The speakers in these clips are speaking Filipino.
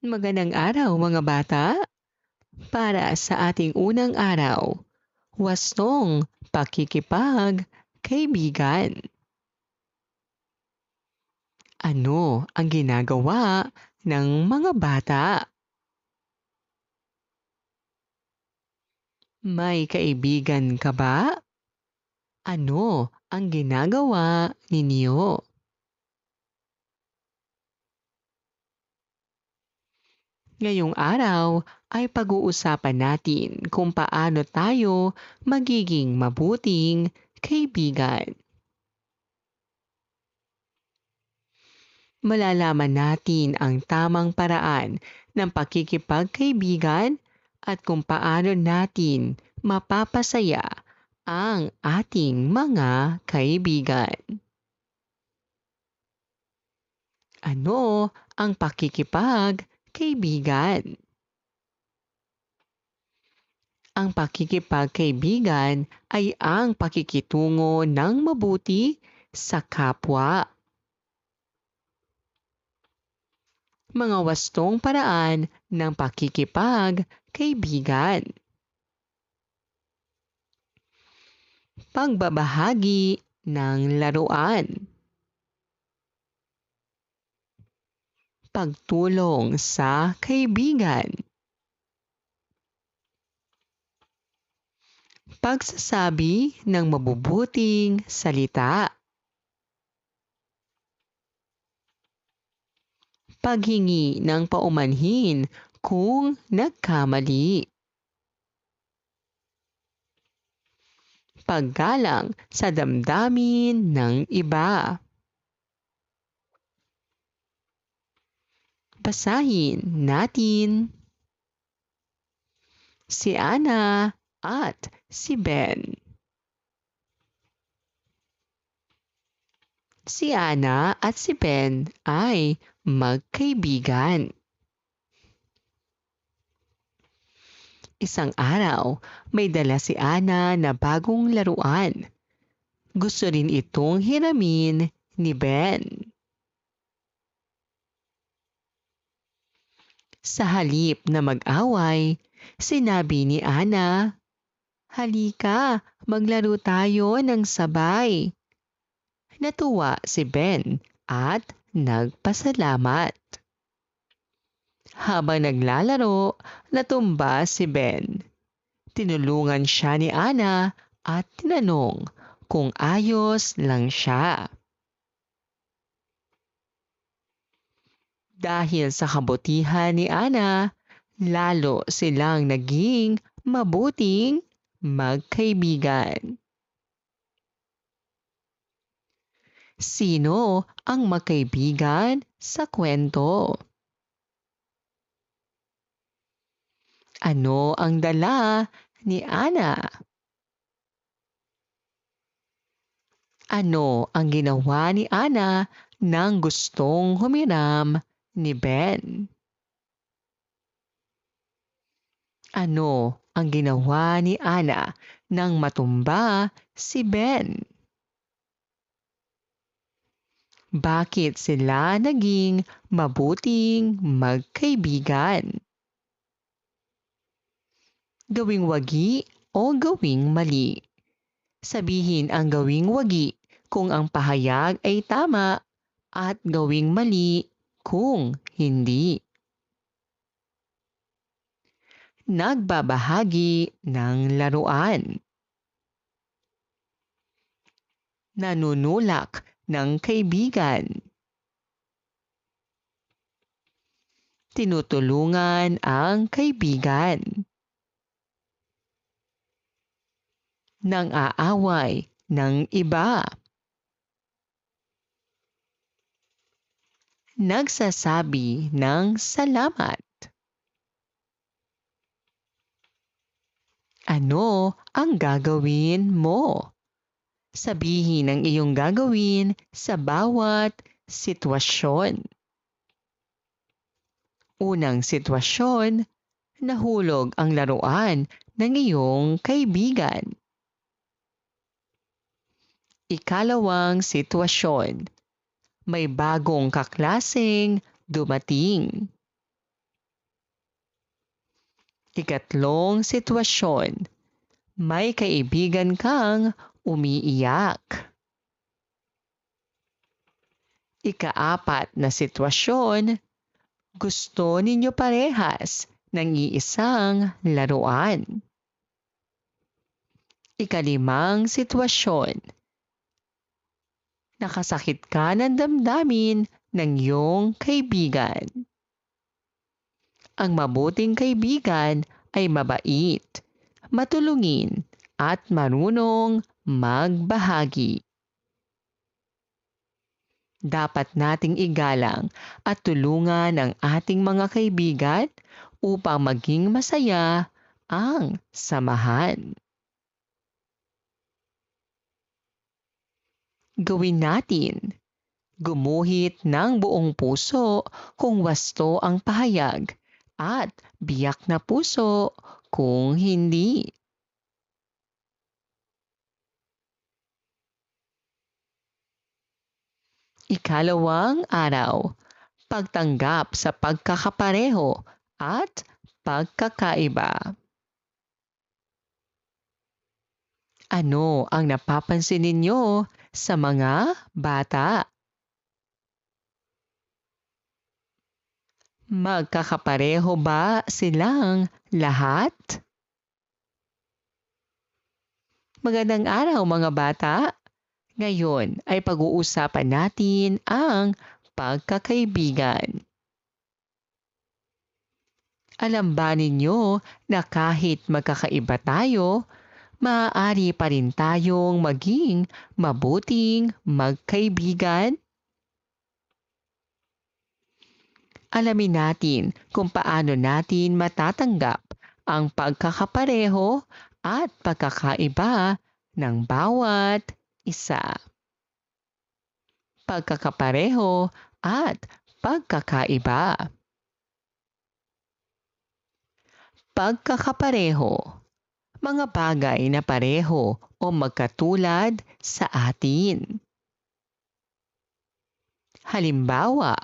Magandang araw mga bata. Para sa ating unang araw, wastong pakikipag kaibigan. Ano ang ginagawa ng mga bata? May kaibigan ka ba? Ano ang ginagawa ninyo? Ngayong araw ay pag-uusapan natin kung paano tayo magiging mabuting kaibigan. Malalaman natin ang tamang paraan ng pakikipagkaibigan at kung paano natin mapapasaya ang ating mga kaibigan. Ano ang pakikipagkaibigan? Ang pakikipagkaibigan ay ang pakikitungo ng mabuti sa kapwa. Mga wastong paraan ng pakikipagkaibigan. Pagbabahagi ng laruan. Pagtulong sa kaibigan. Pagsasabi ng mabubuting salita. Paghingi ng paumanhin kung nagkamali. Paggalang sa damdamin ng iba. Basahin natin si Ana at si Ben. Si Ana at si Ben ay magkaibigan. Isang araw, may dala si Ana na bagong laruan. Gusto rin itong hiramin ni Ben. Sa halip na mag-away, sinabi ni Ana, "Halika, maglaro tayo ng sabay." Natuwa si Ben at nagpasalamat. Habang naglalaro, natumba si Ben. Tinulungan siya ni Ana at tinanong kung ayos lang siya. Dahil sa kabutihan ni Ana, lalo silang naging mabuting magkaibigan. Sino ang magkaibigan sa kwento? Ano ang dala ni Ana? Ano ang ginawa ni Ana nang gustong humiram ni Ben? Ano ang ginawa ni Ana nang matumba si Ben? Bakit sila naging mabuting magkaibigan? Gawing wagi o gawing mali? Sabihin ang gawing wagi kung ang pahayag ay tama at gawing mali kung hindi. Nagbabahagi ng laruan. Nanunulak ng kaibigan. Tinutulungan ang kaibigan. Nang aaway ng iba. Nagsasabi ng salamat. Ano ang gagawin mo? Sabihin ang iyong gagawin sa bawat sitwasyon. Unang sitwasyon, nahulog ang laruan ng iyong kaibigan. Ikalawang sitwasyon, may bagong kaklaseng dumating. Ikatlong sitwasyon. May kaibigan kang umiiyak. Ikaapat na sitwasyon. Gusto ninyo parehas ng iisang laruan. Ikalimang sitwasyon. Nakasakit ka ng damdamin ng iyong kaibigan. Ang mabuting kaibigan ay mabait, matulungin, at marunong magbahagi. Dapat nating igalang at tulungan ang ating mga kaibigan upang maging masaya ang samahan. Gawin natin. Gumuhit ng buong puso kung wasto ang pahayag at biyak na puso kung hindi. Ikalawang araw, pagtanggap sa pagkakapareho at pagkakaiba. Ano ang napapansin ninyo sa mga bata? Magkakapareho ba silang lahat? Magandang araw mga bata! Ngayon ay pag-uusapan natin ang pagkakaibigan. Alam ba ninyo na kahit magkakaiba tayo, maaari pa rin tayong maging mabuting magkaibigan? Alamin natin kung paano natin matatanggap ang pagkakapareho at pagkakaiba ng bawat isa. Pagkakapareho at pagkakaiba. Pagkakapareho. Mga bagay na pareho o magkatulad sa atin. Halimbawa,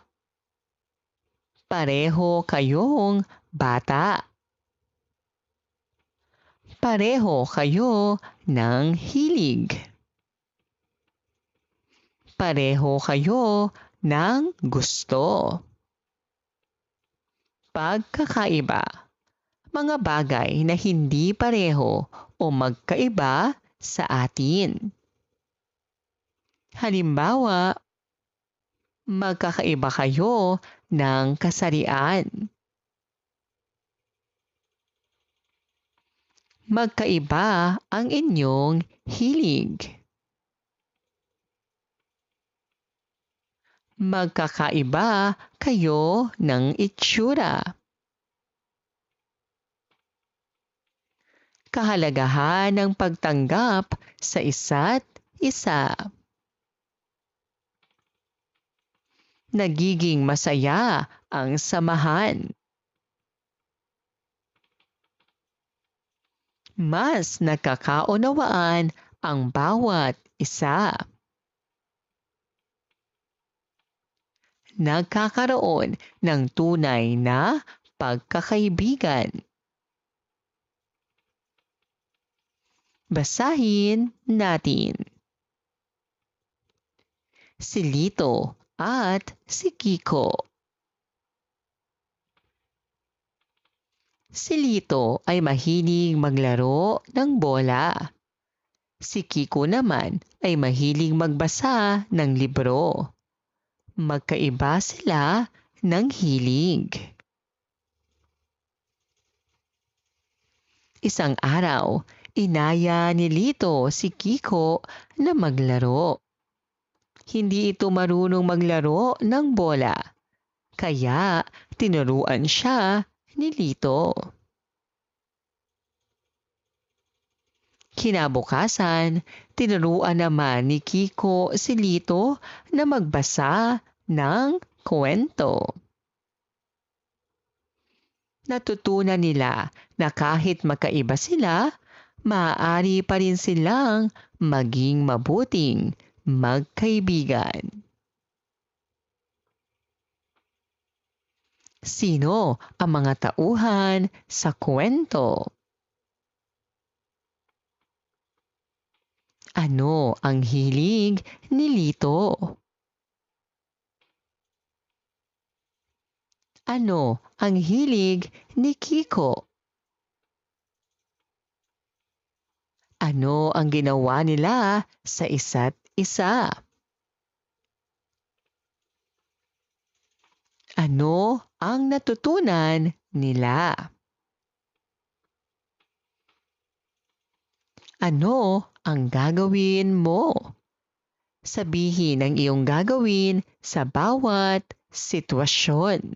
pareho kayong bata. Pareho kayo ng hilig. Pareho kayo ng gusto. Pagkakaiba. Mga bagay na hindi pareho o magkaiba sa atin. Halimbawa, magkakaiba kayo ng kasarian. Magkaiba ang inyong hilig. Magkakaiba kayo ng itsura. Kahalagahan ng pagtanggap sa isa't isa. Nagiging masaya ang samahan. Mas nakakaunawaan ang bawat isa. Nagkakaroon ng tunay na pagkakaibigan. Basahin natin. Si Lito at si Kiko. Si Lito ay mahilig maglaro ng bola. Si Kiko naman ay mahilig magbasa ng libro. Magkaiba sila ng hilig. Isang araw, inaya ni Lito si Kiko na maglaro. Hindi ito marunong maglaro ng bola, kaya tinuruan siya ni Lito. Kinabukasan, tinuruan naman ni Kiko si Lito na magbasa ng kwento. Natutunan nila na kahit magkaiba sila, maaari pa rin silang maging mabuting magkaibigan. Sino ang mga tauhan sa kwento? Ano ang hilig ni Lito? Ano ang hilig ni Kiko? Ano ang ginawa nila sa isa't isa? Ano ang natutunan nila? Ano ang gagawin mo? Sabihin ang iyong gagawin sa bawat sitwasyon.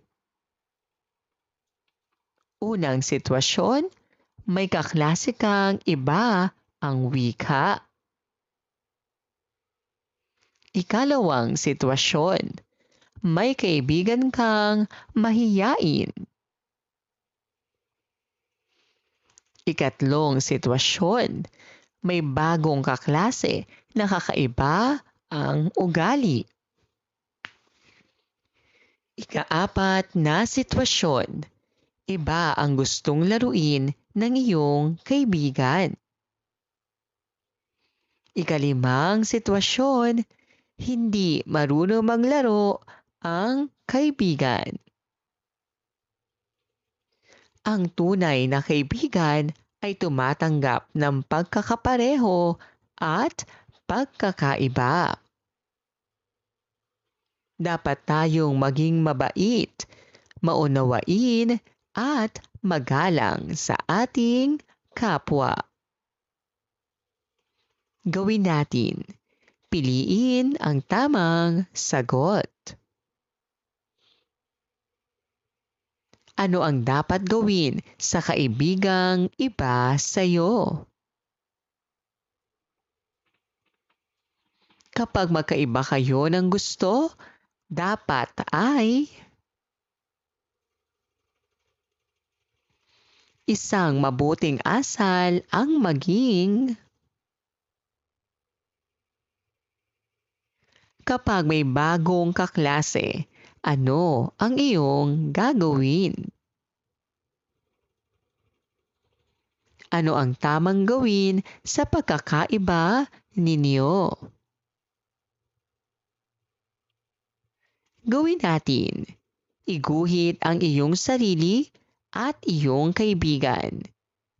Unang sitwasyon, may kaklase kang iba ang wika. Ikalawang sitwasyon, may kaibigan kang mahiyain. Ikatlong sitwasyon, may bagong kaklase na kakaiba ang ugali. Ikaapat na sitwasyon, iba ang gustong laruin ng iyong kaibigan. Ikalimang sitwasyon, hindi marunong maglaro ang kaibigan. Ang tunay na kaibigan ay tumatanggap ng pagkakapareho at pagkakaiba. Dapat tayong maging mabait, maunawain at magalang sa ating kapwa. Gawin natin. Piliin ang tamang sagot. Ano ang dapat gawin sa kaibigang iba sa'yo? Kapag magkaiba kayo ng gusto, dapat ay isang mabuting asal ang maging. Kapag may bagong kaklase, ano ang iyong gagawin? Ano ang tamang gawin sa pagkakaiba ninyo? Gawin natin. Iguhit ang iyong sarili at iyong kaibigan.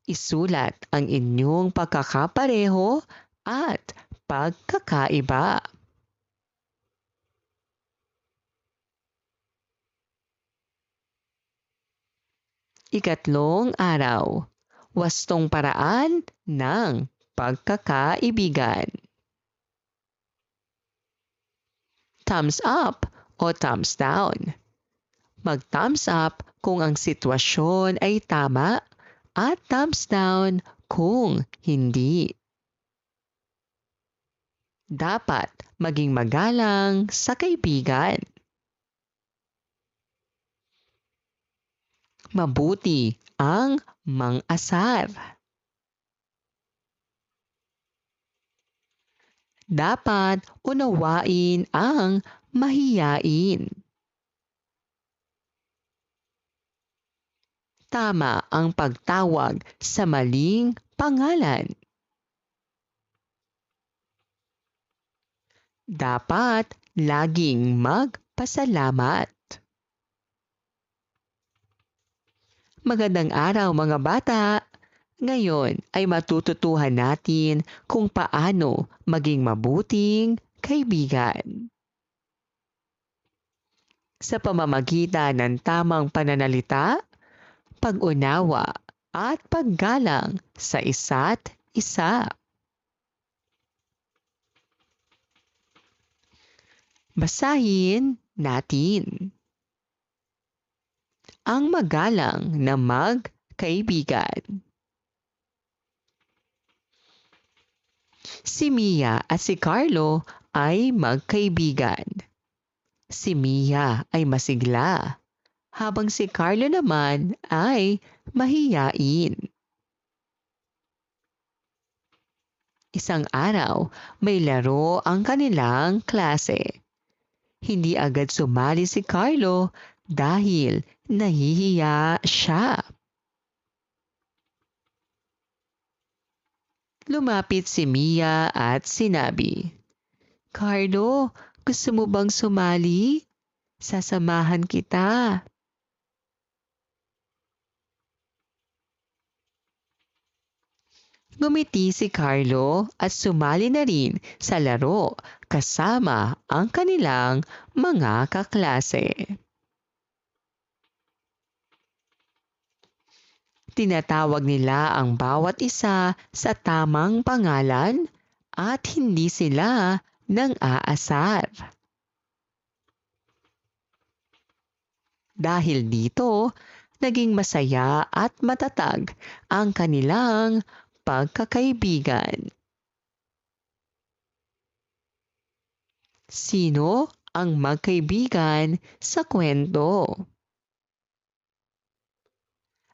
Isulat ang inyong pagkakapareho at pagkakaiba. Ikatlong araw, wastong paraan ng pagkakaibigan. Thumbs up o thumbs down. Mag-thumbs up kung ang sitwasyon ay tama at thumbs down kung hindi. Dapat maging magalang sa kaibigan. Mabuti ang mang-asar. Dapat unawain ang mahiyain. Tama ang pagtawag sa maling pangalan. Dapat laging magpasalamat. Magandang araw mga bata! Ngayon ay matututuhan natin kung paano maging mabuting kaibigan. Sa pamamagitan ng tamang pananalita, pag-unawa at paggalang sa isa't isa. Basahin natin. Ang magalang na magkaibigan. Si Mia at si Carlo ay magkaibigan. Si Mia ay masigla, habang si Carlo naman ay mahiyain. Isang araw, may laro ang kanilang klase. Hindi agad sumali si Carlo dahil nahihiya siya. Lumapit si Mia at sinabi, "Carlo, gusto mo bang sumali? Sasamahan kita." Ngumiti si Carlo at sumali na rin sa laro kasama ang kanilang mga kaklase. Tinatawag nila ang bawat isa sa tamang pangalan at hindi sila nang aasar. Dahil dito, naging masaya at matatag ang kanilang pagkakaibigan. Sino ang magkaibigan sa kwento?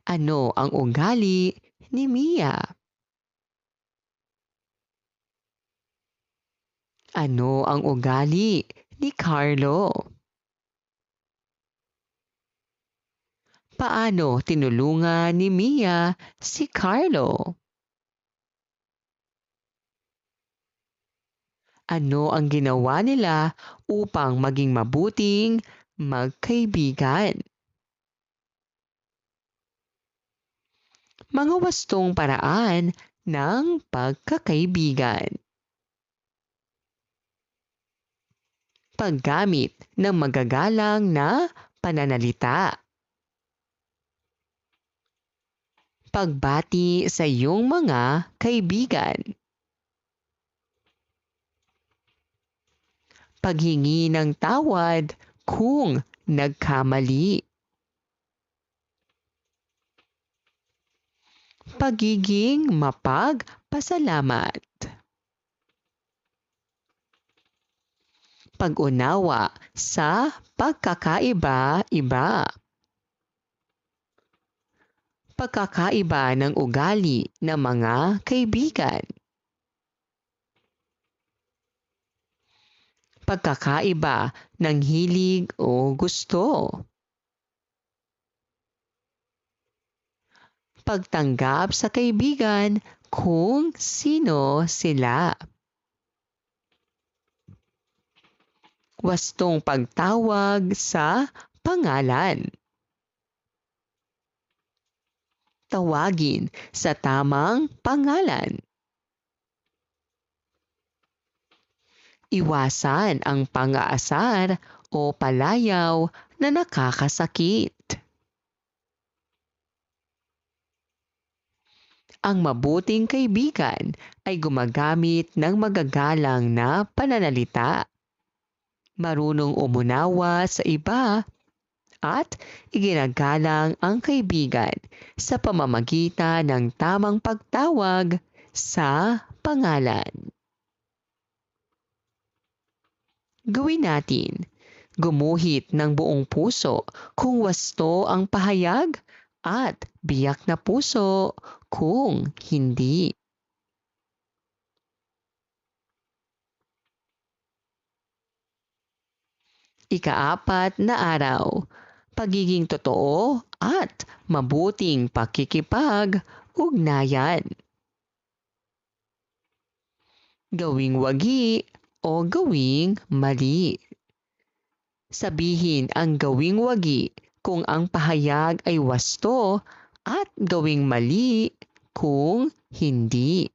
Ano ang ugali ni Mia? Ano ang ugali ni Carlo? Paano tinulungan ni Mia si Carlo? Ano ang ginawa nila upang maging mabuting magkaibigan? Mga wastong paraan ng pagkakaibigan. Paggamit ng magagalang na pananalita. Pagbati sa iyong mga kaibigan. Paghingi ng tawad kung nagkamali. Pagiging mapagpasalamat. Pag-unawa sa pagkakaiba-iba. Pagkakaiba ng ugali ng mga kaibigan. Pagkakaiba ng hilig o gusto. Pagtanggap sa kaibigan kung sino sila. Wastong pagtawag sa pangalan. Tawagin sa tamang pangalan. Iwasan ang pang-aasar o palayaw na nakakasakit. Ang mabuting kaibigan ay gumagamit ng magagalang na pananalita, marunong umunawa sa iba, at iginagalang ang kaibigan sa pamamagitan ng tamang pagtawag sa pangalan. Gawin natin. Gumuhit ng buong puso kung wasto ang pahayag at biyak na puso kung hindi. Ika-4 na araw. Pagiging totoo at mabuting pakikipag-ugnayan. Gawing wagi o gawing mali. Sabihin ang gawing wagi kung ang pahayag ay wasto at gawing mali kung hindi.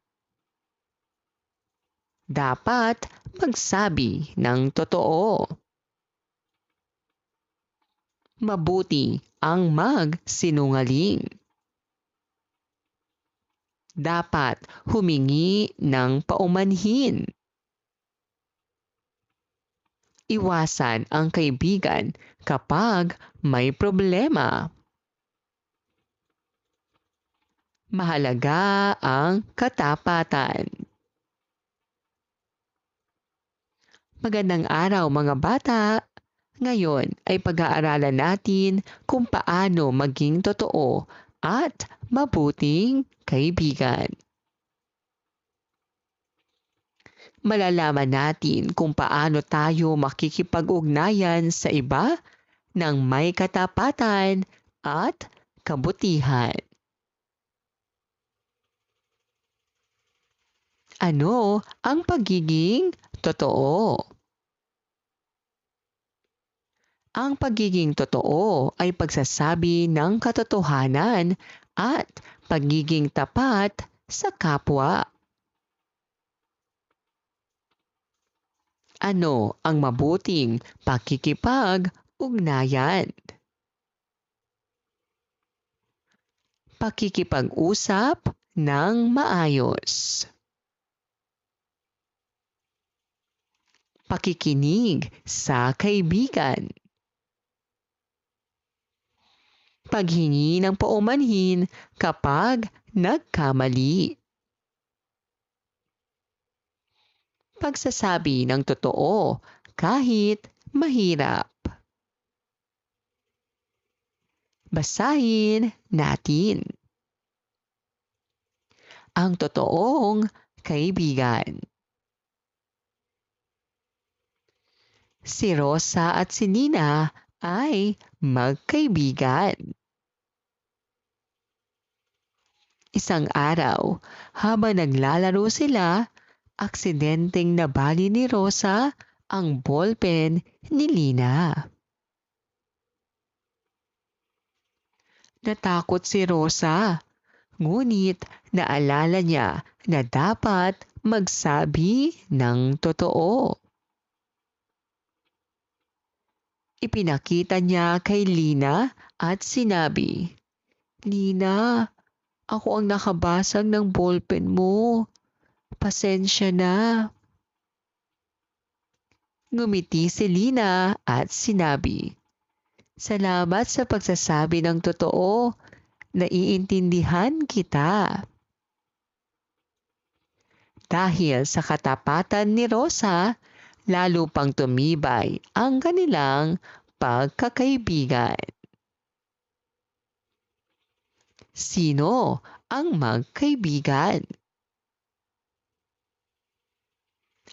Dapat magsabi ng totoo. Mabuti ang magsinungaling. Dapat humingi ng paumanhin. Iwasan ang kaibigan kapag may problema. Mahalaga ang katapatan. Magandang araw mga bata! Ngayon ay pag-aaralan natin kung paano maging totoo at mabuting kaibigan. Malalaman natin kung paano tayo makikipag-ugnayan sa iba ng may katapatan at kabutihan. Ano ang pagiging totoo? Ang pagiging totoo ay pagsasabi ng katotohanan at pagiging tapat sa kapwa. Ano ang mabuting pakikipag-ugnayan? Pakikipag-usap ng maayos. Pakikinig sa kaibigan. Paghingi ng paumanhin kapag nagkamali. Pagsasabi ng totoo kahit mahirap. Basahin natin. Ang totoong kaibigan. Si Rosa at si Nina ay magkaibigan. Isang araw, habang naglalaro sila, aksidenteng nabali ni Rosa ang ballpen ni Lina. Natakot si Rosa, ngunit naalala niya na dapat magsabi ng totoo. Ipinakita niya kay Lina at sinabi, "Lina, ako ang nakabasag ng ballpen mo. Pasensya na." Ngumiti si Lina at sinabi, "Salamat sa pagsasabi ng totoo. Naiintindihan kita." Dahil sa katapatan ni Rosa, lalo pang tumibay ang kanilang pagkakaibigan. Sino ang magkaibigan?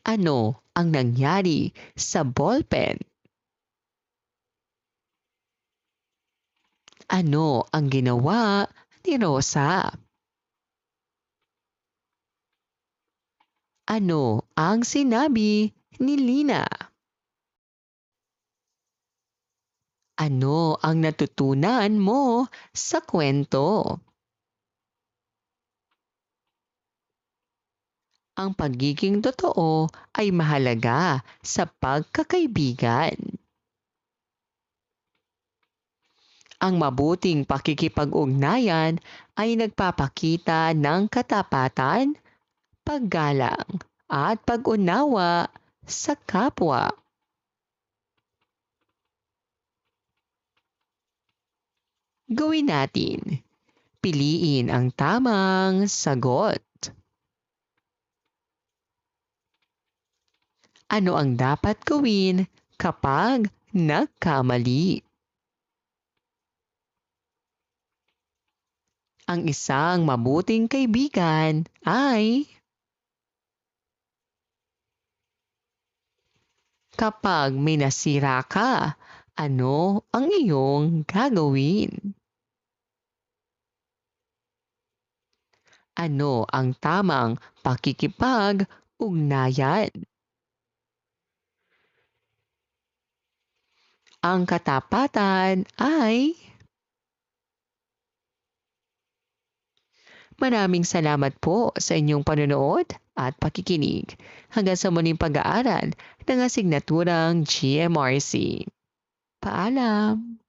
Ano ang nangyari sa ballpen? Ano ang ginawa ni Rosa? Ano ang sinabi ni Lina? Ano ang natutunan mo sa kwento? Ang pagiging totoo ay mahalaga sa pagkakaibigan. Ang mabuting pakikipag-ugnayan ay nagpapakita ng katapatan, paggalang, at pag-unawa sa kapwa. Gawin natin. Piliin ang tamang sagot. Ano ang dapat gawin kapag nagkamali? Ang isang mabuting kaibigan ay kapag may nasira ka, ano ang iyong gagawin? Ano ang tamang pakikipag-ugnayan? Ang katapatan ay maraming salamat po sa inyong panonood at pakikinig. Hanggang sa muling pag-aaral ng asignaturang GMRC. Paalam!